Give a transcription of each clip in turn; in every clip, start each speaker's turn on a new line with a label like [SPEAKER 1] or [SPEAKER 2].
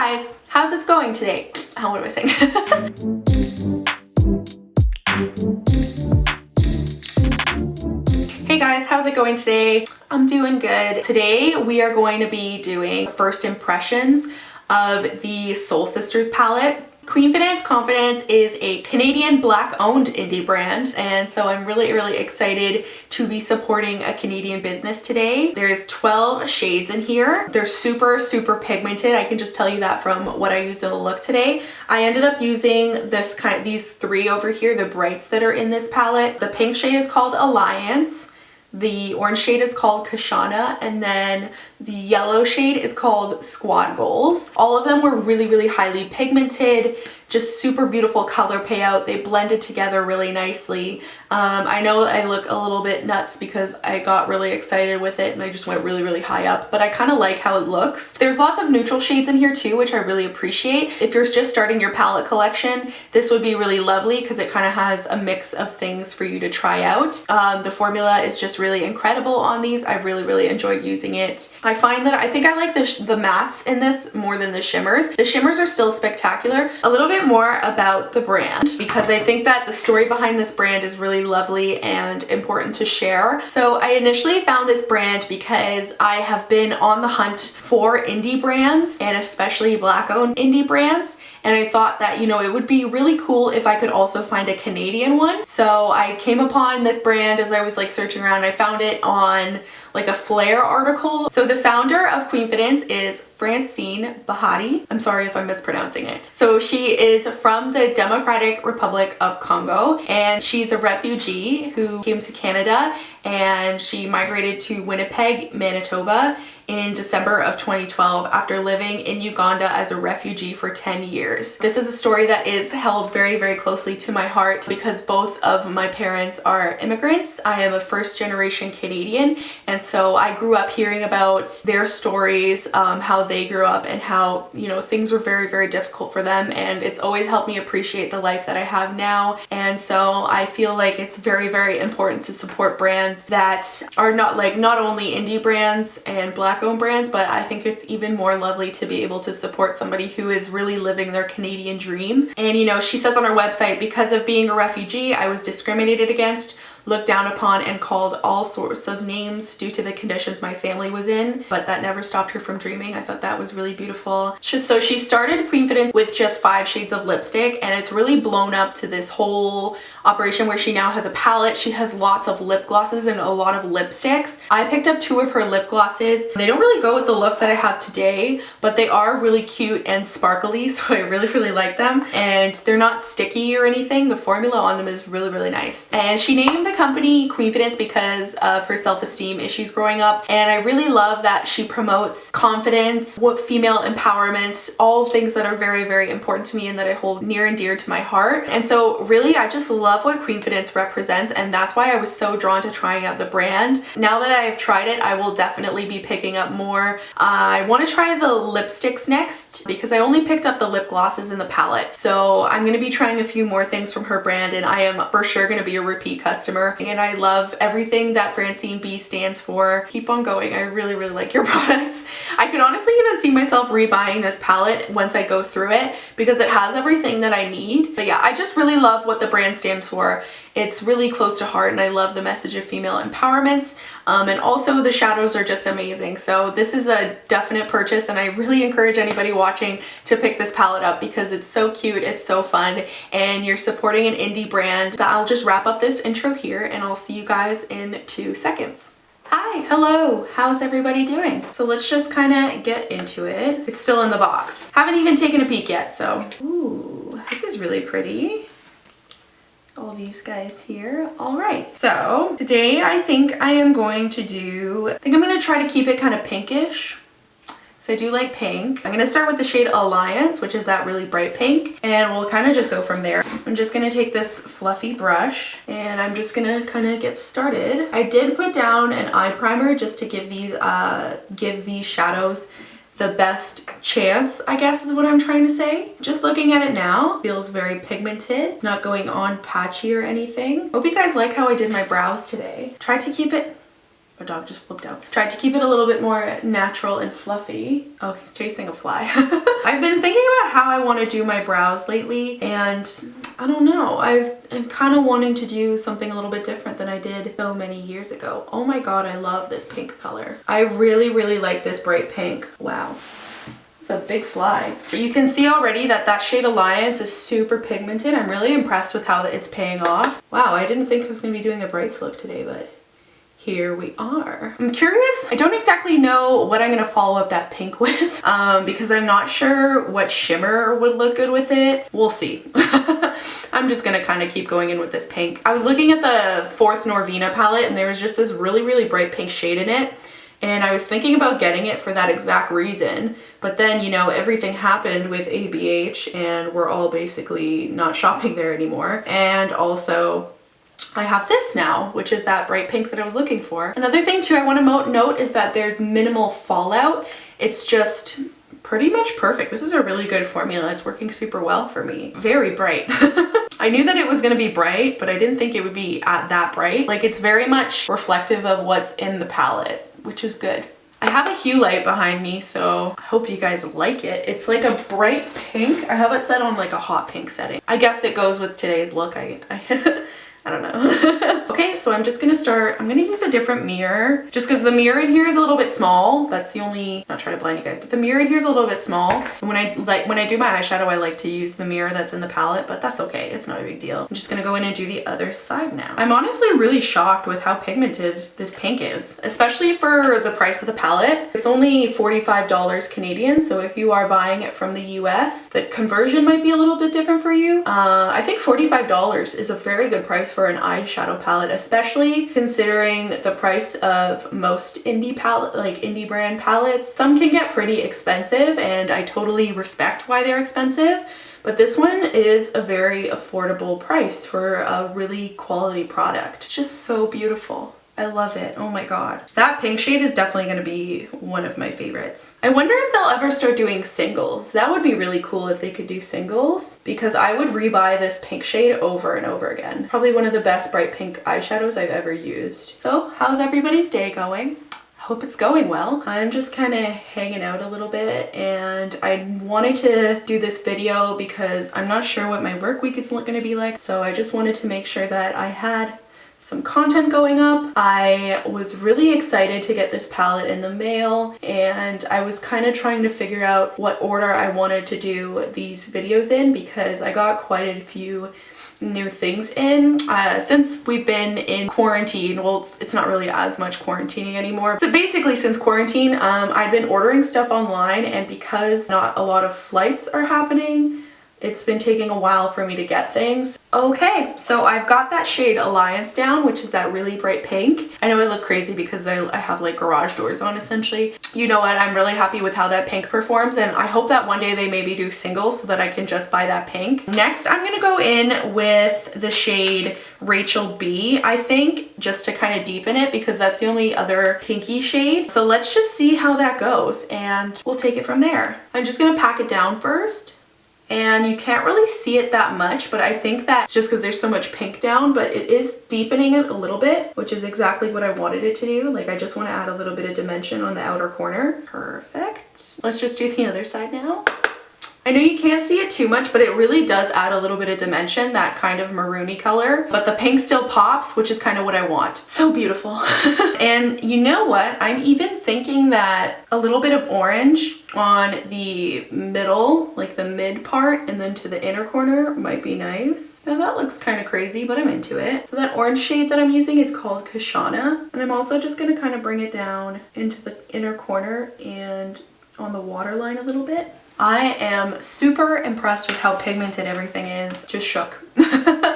[SPEAKER 1] guys, how's it going today? What am I saying? Hey guys, how's it going today? I'm doing good. Today we are going to be doing first impressions of the Sisterz palette. Queenfidence is a Canadian Black-owned indie brand, and so I'm really excited to be supporting a Canadian business today. There's 12 shades in here. They're super pigmented. I can just tell you that from what I used in the look today. I ended up using these three over here, the brights that are in this palette. The pink shade is called Alliance. The orange shade is called Kashana, and then the yellow shade is called Squad Goals. All of them were really highly pigmented, just super beautiful color payout. They blended together really nicely. I know I look a little bit nuts because I got really excited with it and I just went really high up, but I kind of like how it looks. There's lots of neutral shades in here too, which I really appreciate. If you're just starting your palette collection, this would be really lovely because it kind of has a mix of things for you to try out. The formula is just really incredible on these. I've really enjoyed using it. I find that I think I like the mattes in this more than the shimmers. The shimmers are still spectacular. A little bit more about the brand, because I think that the story behind this brand is really lovely and important to share. So I initially found this brand because I have been on the hunt for indie brands, and especially Black-owned indie brands. And I thought that, you know, it would be really cool if I could also find a Canadian one. So I came upon this brand as I was like searching around. I found it on like a Flair article. So the founder of Queenfidence is Francine Bahati. I'm sorry if I'm mispronouncing it. So she is from the Democratic Republic of Congo, and she's a refugee who came to Canada, and she migrated to Winnipeg, Manitoba in December of 2012 after living in Uganda as a refugee for 10 years. This is a story that is held very closely to my heart because both of my parents are immigrants. I am a first-generation Canadian, and so I grew up hearing about their stories, how they grew up and how, you know, things were very difficult for them, and it's always helped me appreciate the life that I have now. And so I feel like it's very important to support brands that are not only indie brands and Black-owned brands, but I think it's even more lovely to be able to support somebody who is really living their Canadian dream. And you know, she says on her website, because of being a refugee, I was discriminated against, looked down upon, and called all sorts of names due to the conditions my family was in, but that never stopped her from dreaming. I thought that was really beautiful. So she started Queenfidence with just 5 shades of lipstick, and it's really blown up to this whole operation where she now has a palette. She has lots of lip glosses and a lot of lipsticks. I picked up 2 of her lip glosses. They don't really go with the look that I have today, but they are really cute and sparkly, so I really like them. And they're not sticky or anything. The formula on them is really nice. And she named the company Queenfidence because of her self-esteem issues growing up, and I really love that she promotes confidence, female empowerment, all things that are very important to me and that I hold near and dear to my heart. And so really I just love what Queenfidence represents, and that's why I was so drawn to trying out the brand. Now that I have tried it, I will definitely be picking up more. I want to try the lipsticks next because I only picked up the lip glosses in the palette, so I'm going to be trying a few more things from her brand, and I am for sure going to be a repeat customer. And I love everything that Francine B stands for. Keep on going. I really like your products. I could honestly even see myself rebuying this palette once I go through it because it has everything that I need. But yeah, I just really love what the brand stands for. It's really close to heart, and I love the message of female empowerment. And also the shadows are just amazing. So this is a definite purchase, and I really encourage anybody watching to pick this palette up because it's so cute, it's so fun, and you're supporting an indie brand. I'll just wrap up this intro here, and I'll see you guys in 2 seconds. Hi, hello, how's everybody doing? So let's just kind of get into it. It's still in the box. Haven't even taken a peek yet, so. Ooh, this is really pretty. All these guys here. All right, so today I think I am going to try to keep it kind of pinkish. So I do like pink. I'm gonna start with the shade Alliance, which is that really bright pink, and we'll kind of just go from there. I'm just gonna take this fluffy brush and I'm just gonna kind of get started. I did put down an eye primer just to give these shadows the best chance, I guess is what I'm trying to say. Just looking at it now, feels very pigmented, not going on patchy or anything. Hope you guys like how I did my brows today. Tried to keep it My dog just flipped out. Tried to keep it a little bit more natural and fluffy. Oh, he's chasing a fly. I've been thinking about how I want to do my brows lately, and I don't know. I'm kind of wanting to do something a little bit different than I did so many years ago. Oh my god, I love this pink color. I really, really like this bright pink. Wow. It's a big fly. You can see already that that shade Alliance is super pigmented. I'm really impressed with how it's paying off. Wow, I didn't think I was going to be doing a brights look today, but here we are. I'm curious. I don't exactly know what I'm going to follow up that pink with because I'm not sure what shimmer would look good with it. We'll see. I'm just gonna kind of keep going in with this pink. I was looking at the 4th Norvina palette and there was just this really, really bright pink shade in it. And I was thinking about getting it for that exact reason. But then, you know, everything happened with ABH and we're all basically not shopping there anymore. And also, I have this now, which is that bright pink that I was looking for. Another thing too I want to note is that there's minimal fallout. It's just pretty much perfect. This is a really good formula. It's working super well for me. Very bright. I knew that it was going to be bright, but I didn't think it would be at that bright. Like, it's very much reflective of what's in the palette, which is good. I have a hue light behind me, so I hope you guys like it. It's like a bright pink. I have it set on like a hot pink setting. I guess it goes with today's look. I don't know. Okay, so I'm just gonna start. I'm gonna use a different mirror just because the mirror in here is a little bit small. That's the only, not trying to blind you guys, but the mirror in here is a little bit small. And when I do my eyeshadow, I like to use the mirror that's in the palette, but that's okay. It's not a big deal. I'm just gonna go in and do the other side now. I'm honestly really shocked with how pigmented this pink is, especially for the price of the palette. It's only $45 Canadian, so if you are buying it from the US, the conversion might be a little bit different for you. I think $45 is a very good price for an eyeshadow palette, especially considering the price of most indie palette, like indie brand palettes. Some can get pretty expensive and I totally respect why they're expensive, but this one is a very affordable price for a really quality product. It's just so beautiful. I love it. Oh my god. That pink shade is definitely going to be one of my favorites. I wonder if they'll ever start doing singles. That would be really cool if they could do singles, because I would rebuy this pink shade over and over again. Probably one of the best bright pink eyeshadows I've ever used. So how's everybody's day going? Hope it's going well. I'm just kind of hanging out a little bit and I wanted to do this video because I'm not sure what my work week is going to be like. So I just wanted to make sure that I had some content going up. I was really excited to get this palette in the mail and I was kind of trying to figure out what order I wanted to do these videos in because I got quite a few new things in since we've been in quarantine. Well, it's not really as much quarantining anymore. So basically since quarantine, I've been ordering stuff online, and because not a lot of flights are happening, it's been taking a while for me to get things. Okay, so I've got that shade Alliance down, which is that really bright pink. I know I look crazy because I have like garage doors on essentially. You know what? I'm really happy with how that pink performs, and I hope that one day they maybe do singles so that I can just buy that pink. Next, I'm gonna go in with the shade Rachel B, I think, just to kind of deepen it because that's the only other pinky shade. So let's just see how that goes and we'll take it from there. I'm just gonna pack it down first. And you can't really see it that much, but I think that's just because there's so much pink down, but it is deepening it a little bit, which is exactly what I wanted it to do. Like, I just want to add a little bit of dimension on the outer corner. Perfect. Let's just do the other side now. I know you can't see it too much, but it really does add a little bit of dimension, that kind of maroony color, but the pink still pops, which is kind of what I want. So beautiful. And you know what? I'm even thinking that a little bit of orange on the middle, like the mid part, and then to the inner corner might be nice. Now that looks kind of crazy, but I'm into it. So that orange shade that I'm using is called Kashana, and I'm also just going to kind of bring it down into the inner corner and on the waterline a little bit. I am super impressed with how pigmented everything is. Just shook.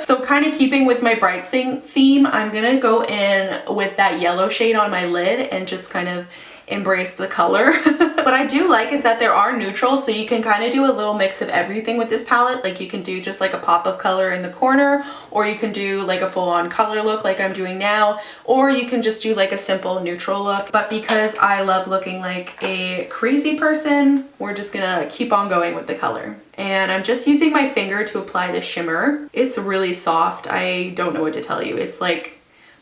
[SPEAKER 1] So kind of keeping with my brights theme, I'm gonna go in with that yellow shade on my lid and just kind of embrace the color. What I do like is that there are neutrals, so you can kind of do a little mix of everything with this palette. Like, you can do just like a pop of color in the corner, or you can do like a full-on color look like I'm doing now, or you can just do like a simple neutral look. But because I love looking like a crazy person, we're just gonna keep on going with the color. And I'm just using my finger to apply the shimmer. It's really soft. I don't know what to tell you. It's like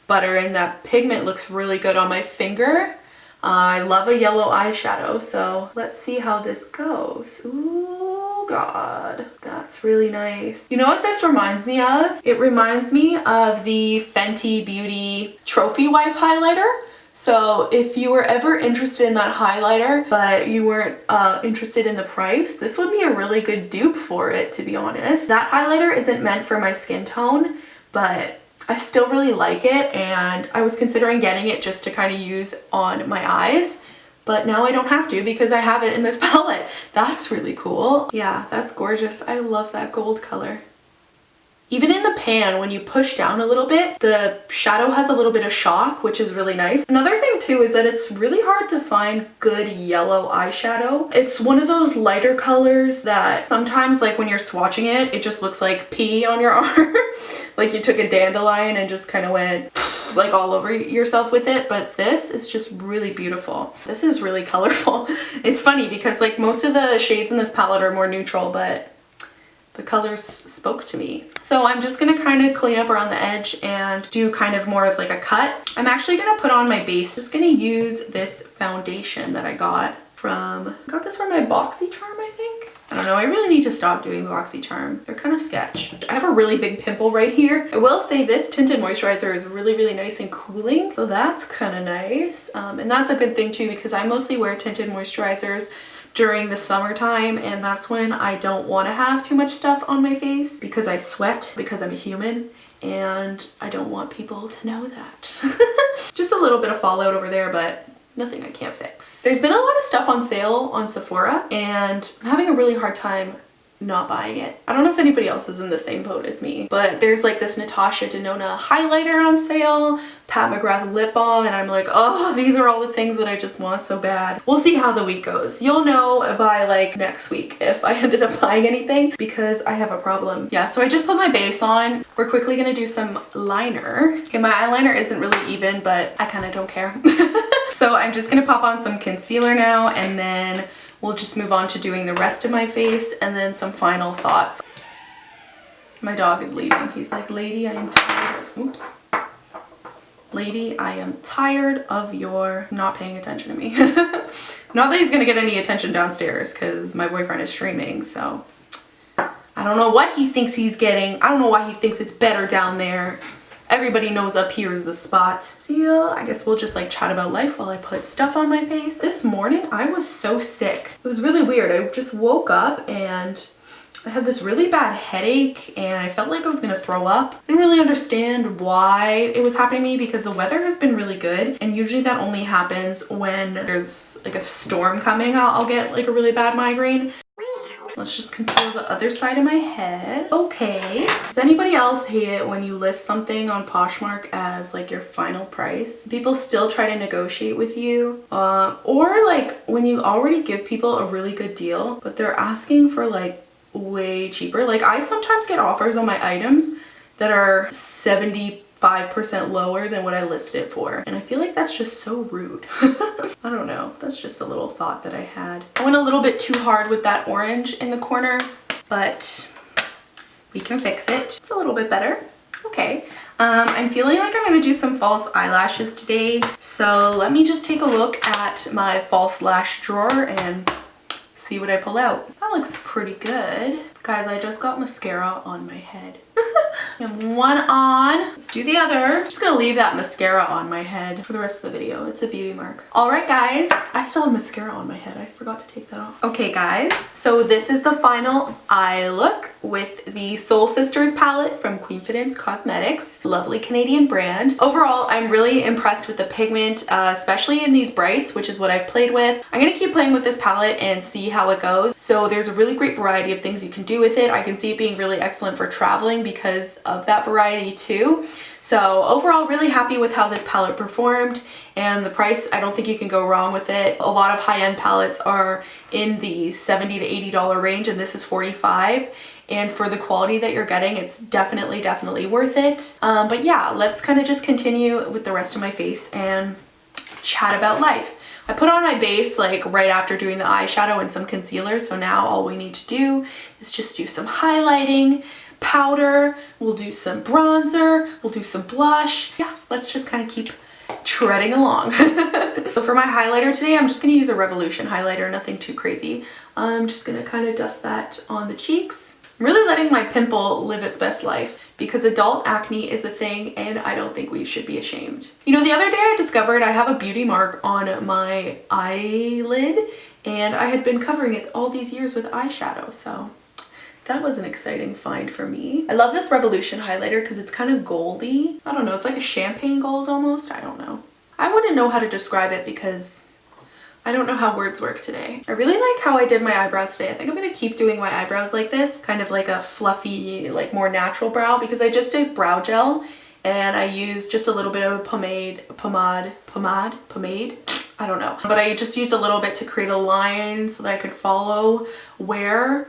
[SPEAKER 1] butter, and that pigment looks really good on my finger. I love a yellow eyeshadow, so let's see how this goes. Ooh, God, that's really nice. You know what this reminds me of? It reminds me of the Fenty Beauty Trophy Wife highlighter. So if you were ever interested in that highlighter, but you weren't interested in the price, this would be a really good dupe for it, to be honest. That highlighter isn't meant for my skin tone, but I still really like it, and I was considering getting it just to kind of use on my eyes, but now I don't have to because I have it in this palette. That's really cool. Yeah, that's gorgeous. I love that gold color. Even in the pan, when you push down a little bit, the shadow has a little bit of shock, which is really nice. Another thing too is that it's really hard to find good yellow eyeshadow. It's one of those lighter colors that sometimes, like when you're swatching it, it just looks like pee on your arm. Like you took a dandelion and just kind of went like all over yourself with it, but this is just really beautiful. This is really colorful. It's funny because like most of the shades in this palette are more neutral, but the colors spoke to me. So I'm just gonna kind of clean up around the edge and do kind of more of like a cut. I'm actually gonna put on my base. Just gonna use this foundation that I got this from my BoxyCharm, I think. I don't know, I really need to stop doing BoxyCharm. They're kind of sketch. I have a really big pimple right here. I will say this tinted moisturizer is really, really nice and cooling. So that's kind of nice. And that's a good thing too, because I mostly wear tinted moisturizers during the summertime, and that's when I don't want to have too much stuff on my face because I sweat, because I'm a human, and I don't want people to know that. Just a little bit of fallout over there, but nothing I can't fix. There's been a lot of stuff on sale on Sephora, and I'm having a really hard time not buying it. I don't know if anybody else is in the same boat as me, but there's like this Natasha Denona highlighter on sale, Pat McGrath lip balm, and I'm like, oh, these are all the things that I just want so bad. We'll see how the week goes. You'll know by like next week if I ended up buying anything, because I have a problem. Yeah, so I just put my base on. We're quickly gonna do some liner. Okay, my eyeliner isn't really even, but I kind of don't care. So I'm just gonna pop on some concealer now, and then we'll just move on to doing the rest of my face and then some final thoughts. My dog is leaving. He's like, lady, I am tired of, oops. Lady, I am tired of your not paying attention to me. Not that he's gonna get any attention downstairs because my boyfriend is streaming, so I don't know what he thinks he's getting. I don't know why he thinks it's better down there. Everybody knows up here is the spot. So I guess we'll just like chat about life while I put stuff on my face. This morning I was so sick. It was really weird. I just woke up and I had this really bad headache and I felt like I was gonna throw up. I didn't really understand why it was happening to me because the weather has been really good, and usually that only happens when there's like a storm coming. I'll get like a really bad migraine. Let's just conceal the other side of my head. Okay. Does anybody else hate it when you list something on Poshmark as like your final price? People still try to negotiate with you. Or like when you already give people a really good deal, but they're asking for like way cheaper. Like I sometimes get offers on my items that are 75% lower than what I listed it for. And I feel like that's just so rude. I don't know. That's just a little thought that I had. I went a little bit too hard with that orange in the corner, but we can fix it. It's a little bit better. Okay. I'm feeling like I'm gonna do some false eyelashes today. So let me just take a look at my false lash drawer and see what I pull out. That looks pretty good. Guys, I just got mascara on my head. And one on. Let's do the other. I'm just gonna leave that mascara on my head for the rest of the video. It's a beauty mark. All right, guys. I still have mascara on my head. I forgot to take that off. Okay, guys. So this is the final eye look with the Soul Sisters palette from Queenfidence Cosmetics. Lovely Canadian brand. Overall, I'm really impressed with the pigment, especially in these brights, which is what I've played with. I'm gonna keep playing with this palette and see how it goes. So there's a really great variety of things you can do with it. I can see it being really excellent for traveling because of that variety too. So overall, really happy with how this palette performed, and the price, I don't think you can go wrong with it. A lot of high-end palettes are in the $70 to $80 range, and this is $45. And for the quality that you're getting, it's definitely worth it. But yeah, let's kind of just continue with the rest of my face and chat about life. I put on my base like right after doing the eyeshadow and some concealer, so now all we need to do is just do some highlighting. powder, we'll do some bronzer, we'll do some blush. Yeah, let's just kind of keep treading along. So for my highlighter today, I'm just going to use a Revolution highlighter, nothing too crazy. I'm just going to kind of dust that on the cheeks. I'm really letting my pimple live its best life because adult acne is a thing and I don't think we should be ashamed. You know, the other day I discovered I have a beauty mark on my eyelid and I had been covering it all these years with eyeshadow, so that was an exciting find for me. I love this Revolution highlighter because it's kind of goldy. I don't know, it's like a champagne gold almost. I don't know. I wouldn't know how to describe it because I don't know how words work today. I really like how I did my eyebrows today. I think I'm gonna keep doing my eyebrows like this, kind of like a fluffy, like more natural brow, because I just did brow gel and I used just a little bit of pomade. I don't know. But I just used a little bit to create a line so that I could follow where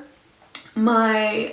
[SPEAKER 1] my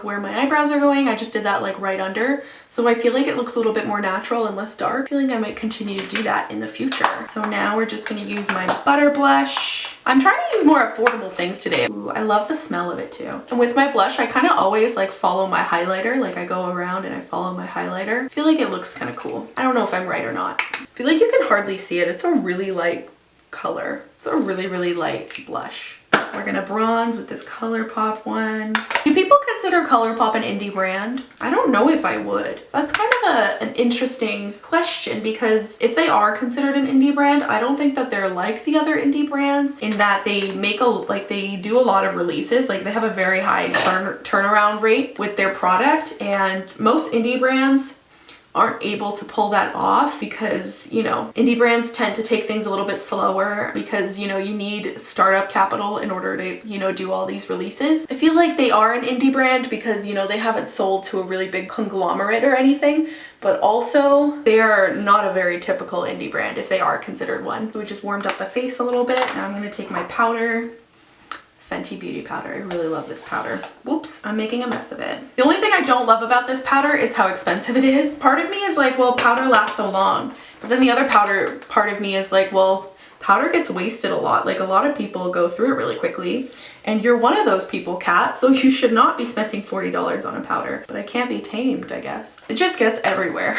[SPEAKER 1] where my eyebrows are going. I just did that like right under, so I feel like it looks a little bit more natural and less dark. Feeling I might continue to do that in the future. So now we're just going to use my butter blush. I'm trying to use more affordable things today. Ooh, I love the smell of it too. And with my blush, I kind of always like follow my highlighter. Like I go around and I follow my highlighter. I feel like it looks kind of cool. I don't know if I'm right or not. I feel like you can hardly see it. It's a really light color. It's a really, really light blush. We're gonna bronze with this ColourPop one. Do people consider ColourPop an indie brand? I don't know if I would. That's kind of an interesting question, because if they are considered an indie brand, I don't think that they're like the other indie brands in that they make they do a lot of releases. Like they have a very high turnaround rate with their product, and most indie brands aren't able to pull that off because, you know, indie brands tend to take things a little bit slower because, you know, you need startup capital in order to, you know, do all these releases. I feel like they are an indie brand because, you know, they haven't sold to a really big conglomerate or anything, but also they are not a very typical indie brand if they are considered one. We just warmed up the face a little bit. Now I'm going to take my powder. Fenty Beauty powder. I really love this powder. Whoops, I'm making a mess of it. The only thing I don't love about this powder is how expensive it is. Part of me is like, well, powder lasts so long. But then the other part of me is like, well, powder gets wasted a lot. Like a lot of people go through it really quickly. And you're one of those people, Kat, so you should not be spending $40 on a powder. But I can't be tamed, I guess. It just gets everywhere.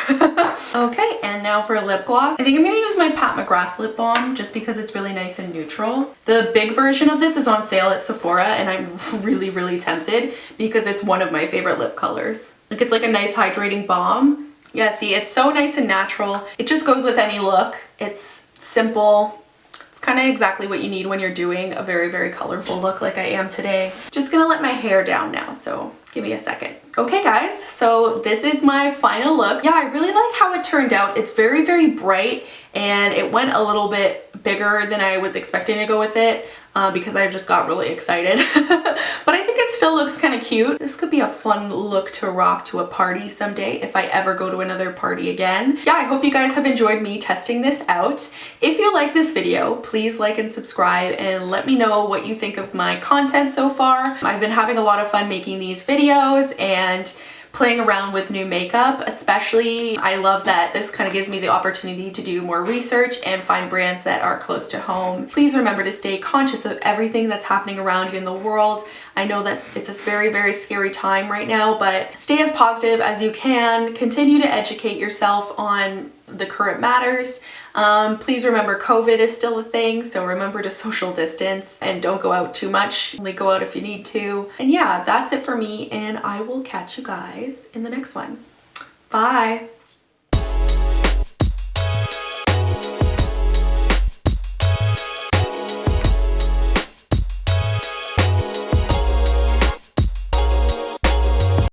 [SPEAKER 1] Okay, and now for a lip gloss. I think I'm gonna use my Pat McGrath lip balm just because it's really nice and neutral. The big version of this is on sale at Sephora and I'm really, really tempted because it's one of my favorite lip colors. Like it's like a nice hydrating balm. Yeah, see, it's so nice and natural. It just goes with any look. It's simple. It's kind of exactly what you need when you're doing a very, very colorful look like I am today. Just gonna let my hair down now, so give me a second. Okay guys, so this is my final look. Yeah, I really like how it turned out. It's very, very bright and it went a little bit bigger than I was expecting to go with it because I just got really excited. But I think it still looks kind of cute. This could be a fun look to rock to a party someday if I ever go to another party again. Yeah, I hope you guys have enjoyed me testing this out. If you like this video, please like and subscribe and let me know what you think of my content so far. I've been having a lot of fun making these videos and playing around with new makeup. Especially, I love that this kind of gives me the opportunity to do more research and find brands that are close to home. Please remember to stay conscious of everything that's happening around you in the world. I know that it's a very, very scary time right now, but stay as positive as you can. Continue to educate yourself on the current matters. Please remember COVID is still a thing, so remember to social distance and don't go out too much. Only go out if you need to. And yeah, that's it for me, and I will catch you guys in the next one. Bye!